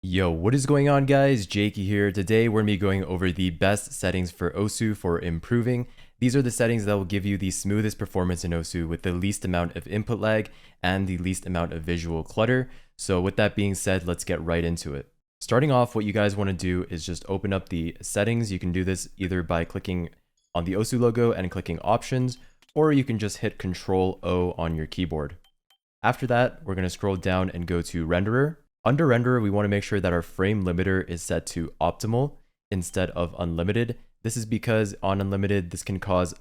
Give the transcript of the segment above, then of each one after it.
Yo, what is going on guys? Jaeky here. Today we're going to be going over the best settings for OSU for improving. These are the settings that will give you the smoothest performance in OSU with the least amount of input lag and the least amount of visual clutter. So with that being said, let's get right into it. Starting off, what you guys want to do is just open up the settings. You can do this either by clicking on the OSU logo and clicking options, or you can just hit Control O on your keyboard. After that, we're going to scroll down and go to renderer. Under renderer, we want to make sure that our frame limiter is set to optimal instead of unlimited. This is because on unlimited, this can cause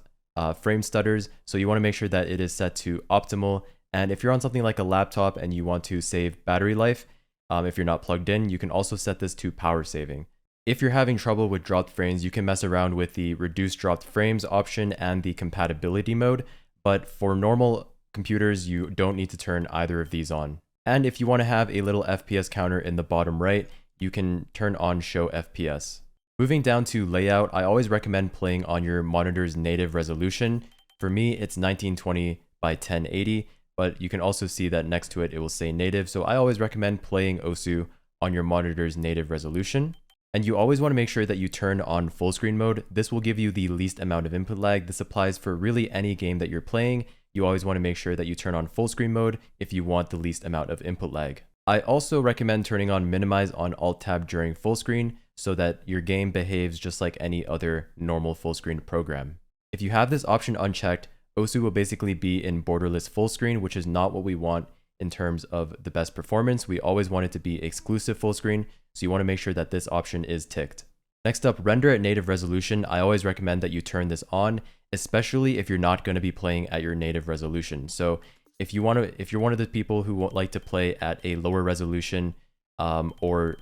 frame stutters. So you want to make sure that it is set to optimal. And if you're on something like a laptop and you want to save battery life, if you're not plugged in, you can also set this to power saving. If you're having trouble with dropped frames, you can mess around with the reduce dropped frames option and the compatibility mode. But for normal computers, you don't need to turn either of these on. And if you want to have a little FPS counter in the bottom right, you can turn on Show FPS. Moving down to layout, I always recommend playing on your monitor's native resolution. For me, it's 1920 by 1080, but you can also see that next to it, it will say native. So I always recommend playing OSU on your monitor's native resolution. And you always want to make sure that you turn on full screen mode. This will give you the least amount of input lag. This applies for really any game that you're playing. You always want to make sure that you turn on full screen mode if you want the least amount of input lag. I also recommend turning on minimize on alt tab during full screen so that your game behaves just like any other normal full screen program. If you have this option unchecked, OSU will basically be in borderless full screen, which is not what we want in terms of the best performance. We always want it to be exclusive full screen, so you want to make sure that this option is ticked. Next up, render at native resolution. I always recommend that you turn this on, especially if you're not going to be playing at your native resolution. So if you're one of the people who like to play at a lower resolution or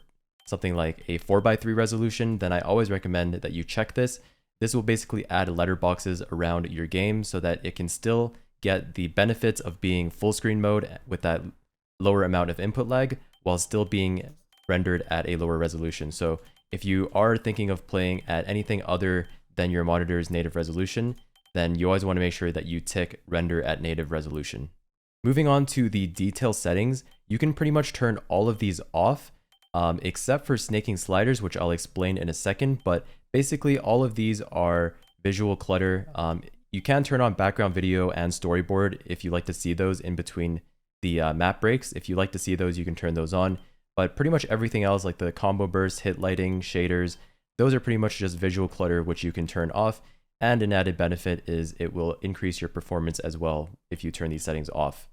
something like a 4:3 resolution, then I always recommend that you check this. This will basically add letterboxes around your game so that it can still get the benefits of being full screen mode with that lower amount of input lag while still being rendered at a lower resolution. So if you are thinking of playing at anything other than your monitor's native resolution, then you always want to make sure that you tick render at native resolution. Moving on to the detail settings, you can pretty much turn all of these off, except for snaking sliders, which I'll explain in a second, but basically all of these are visual clutter. You can turn on background video and storyboard if you like to see those in between the map breaks. If you like to see those, you can turn those on. But pretty much everything else, like the combo burst, hit lighting, shaders, those are pretty much just visual clutter, which you can turn off. And an added benefit is it will increase your performance as well if you turn these settings off.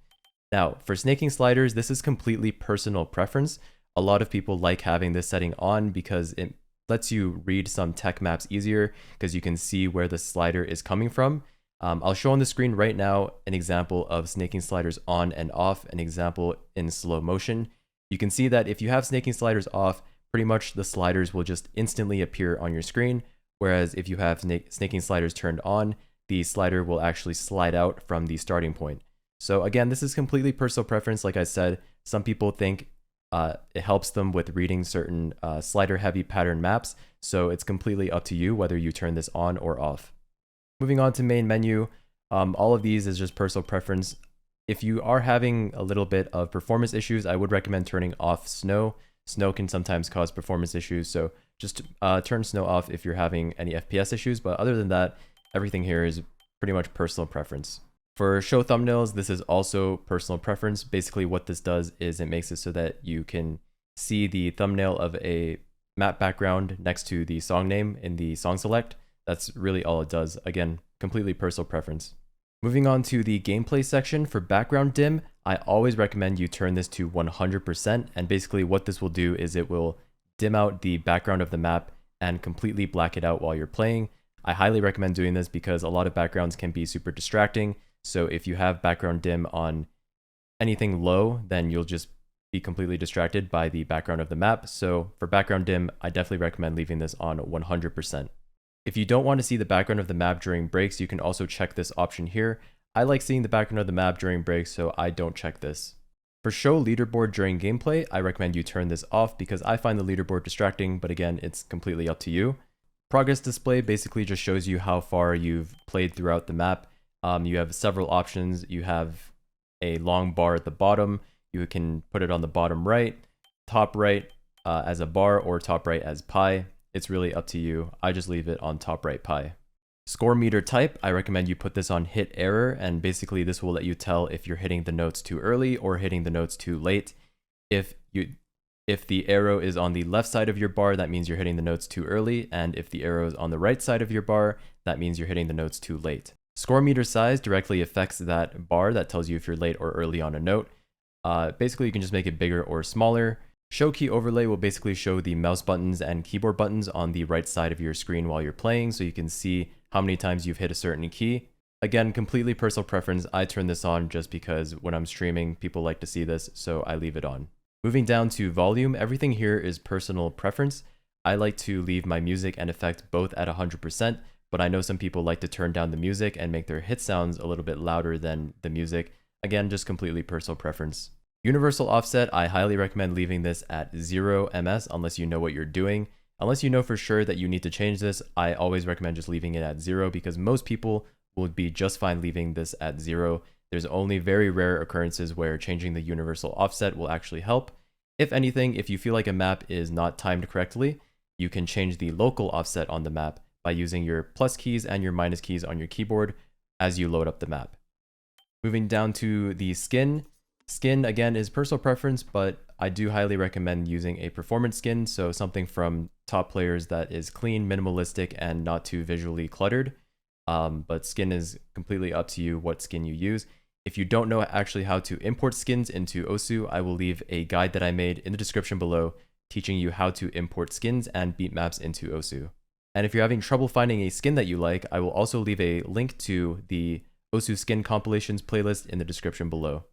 Now, for snaking sliders, this is completely personal preference. A lot of people like having this setting on because it lets you read some tech maps easier because you can see where the slider is coming from. I'll show on the screen right now an example of snaking sliders on and off, an example in slow motion. You can see that if you have snaking sliders off, pretty much the sliders will just instantly appear on your screen. Whereas if you have snaking sliders turned on, the slider will actually slide out from the starting point. So again, this is completely personal preference. Like I said, some people think it helps them with reading certain slider heavy pattern maps. So it's completely up to you whether you turn this on or off. Moving on to main menu, all of these is just personal preference. If you are having a little bit of performance issues, I would recommend turning off snow. Snow can sometimes cause performance issues, so just turn snow off if you're having any FPS issues. But other than that, everything here is pretty much personal preference. For show thumbnails, this is also personal preference. Basically what this does is it makes it so that you can see the thumbnail of a map background next to the song name in the song select. That's really all it does. Again, completely personal preference. Moving on to the gameplay section, for background dim, I always recommend you turn this to 100%. And basically what this will do is it will dim out the background of the map and completely black it out while you're playing. I highly recommend doing this because a lot of backgrounds can be super distracting. So if you have background dim on anything low, then you'll just be completely distracted by the background of the map. So for background dim, I definitely recommend leaving this on 100%. If you don't want to see the background of the map during breaks, you can also check this option here. I like seeing the background of the map during breaks, so I don't check this. For show leaderboard during gameplay, I recommend you turn this off because I find the leaderboard distracting, but again, it's completely up to you. Progress display basically just shows you how far you've played throughout the map. You have several options. You have a long bar at the bottom. You can put it on the bottom right, top right, as a bar or top right as pi. It's really up to you. I just leave it on top right pi. Score meter type, I recommend you put this on hit error, and basically this will let you tell if you're hitting the notes too early or hitting the notes too late. If the arrow is on the left side of your bar, that means you're hitting the notes too early, and if the arrow is on the right side of your bar, that means you're hitting the notes too late. Score meter size directly affects that bar that tells you if you're late or early on a note. Basically, you can just make it bigger or smaller. Show key overlay will basically show the mouse buttons and keyboard buttons on the right side of your screen while you're playing, so you can see how many times you've hit a certain key. Again, completely personal preference. I turn this on just because when I'm streaming, people like to see this, so I leave it on. Moving down to volume, everything here is personal preference. I like to leave my music and effect both at 100%, but I know some people like to turn down the music and make their hit sounds a little bit louder than the music. Again, just completely personal preference. Universal offset, I highly recommend leaving this at 0 ms unless you know what you're doing. Unless you know for sure that you need to change this, I always recommend just leaving it at 0 because most people will be just fine leaving this at 0. There's only very rare occurrences where changing the universal offset will actually help. If anything, if you feel like a map is not timed correctly, you can change the local offset on the map by using your plus keys and your minus keys on your keyboard as you load up the map. Moving down to the skin. Skin, again, is personal preference, but I do highly recommend using a performance skin, so something from top players that is clean, minimalistic, and not too visually cluttered. But skin is completely up to you what skin you use. If you don't know actually how to import skins into Osu, I will leave a guide that I made in the description below teaching you how to import skins and beat maps into Osu. And if you're having trouble finding a skin that you like, I will also leave a link to the Osu skin compilations playlist in the description below.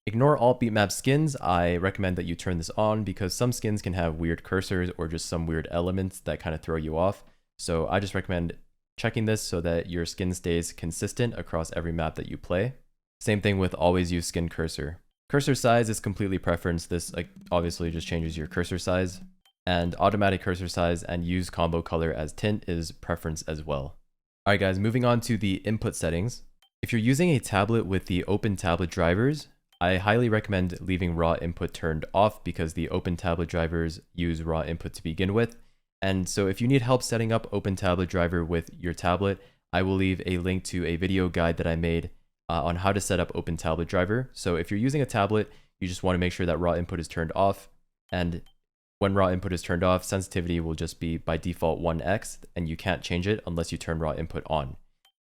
Ignore all beatmap skins. I recommend that you turn this on because some skins can have weird cursors or just some weird elements that kind of throw you off. So I just recommend checking this so that your skin stays consistent across every map that you play. Same thing with always use skin cursor. Cursor size is completely preference. This obviously just changes your cursor size. And automatic cursor size and use combo color as tint is preference as well. Alright guys, moving on to the input settings. If you're using a tablet with the open tablet drivers, I highly recommend leaving raw input turned off because the open tablet drivers use raw input to begin with. And so if you need help setting up open tablet driver with your tablet, I will leave a link to a video guide that I made on how to set up open tablet driver. So if you're using a tablet, you just want to make sure that raw input is turned off. And when raw input is turned off, sensitivity will just be by default 1x, and you can't change it unless you turn raw input on.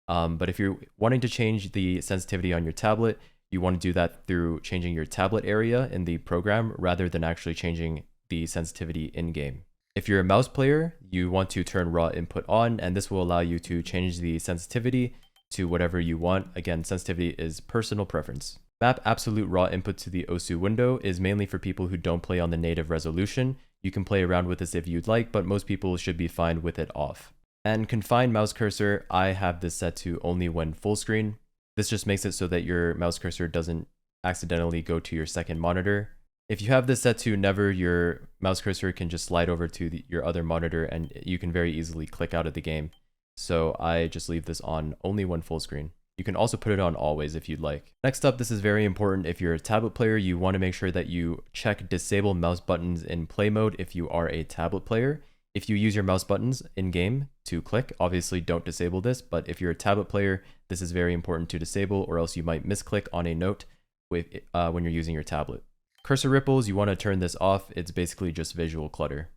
But if you're wanting to change the sensitivity on your tablet, you want to do that through changing your tablet area in the program rather than actually changing the sensitivity in-game. If you're a mouse player, you want to turn raw input on, and this will allow you to change the sensitivity to whatever you want. Again, sensitivity is personal preference. Map absolute raw input to the Osu window is mainly for people who don't play on the native resolution. You can play around with this if you'd like, but most people should be fine with it off. And confine mouse cursor, I have this set to only when full screen. This just makes it so that your mouse cursor doesn't accidentally go to your second monitor. If you have this set to never, your mouse cursor can just slide over to your other monitor and you can very easily click out of the game. So I just leave this on only when full screen. You can also put it on always if you'd like. Next up, this is very important. If you're a tablet player, you want to make sure that you check disable mouse buttons in play mode if you are a tablet player. If you use your mouse buttons in game to click, obviously don't disable this, but if you're a tablet player, this is very important to disable or else you might misclick on a note when you're using your tablet. Cursor ripples, you want to turn this off. It's basically just visual clutter.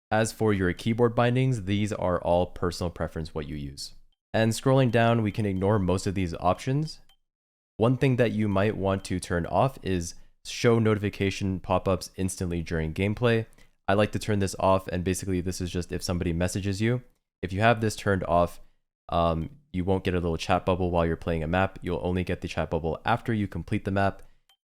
As for your keyboard bindings, these are all personal preference what you use. And scrolling down, we can ignore most of these options. One thing that you might want to turn off is show notification pop-ups instantly during gameplay. I like to turn this off, and basically this is just if somebody messages you. If you have this turned off, you won't get a little chat bubble while you're playing a map. You'll only get the chat bubble after you complete the map.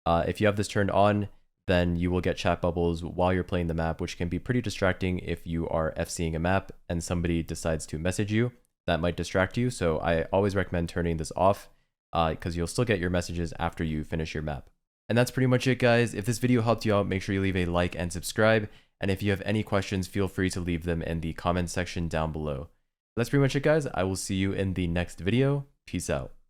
If you have this turned on, then you will get chat bubbles while you're playing the map, which can be pretty distracting if you are FCing a map and somebody decides to message you. That might distract you, so I always recommend turning this off because you'll still get your messages after you finish your map. And that's pretty much it, guys. If this video helped you out, make sure you leave a like and subscribe. And if you have any questions, feel free to leave them in the comment section down below. That's pretty much it, guys. I will see you in the next video. Peace out.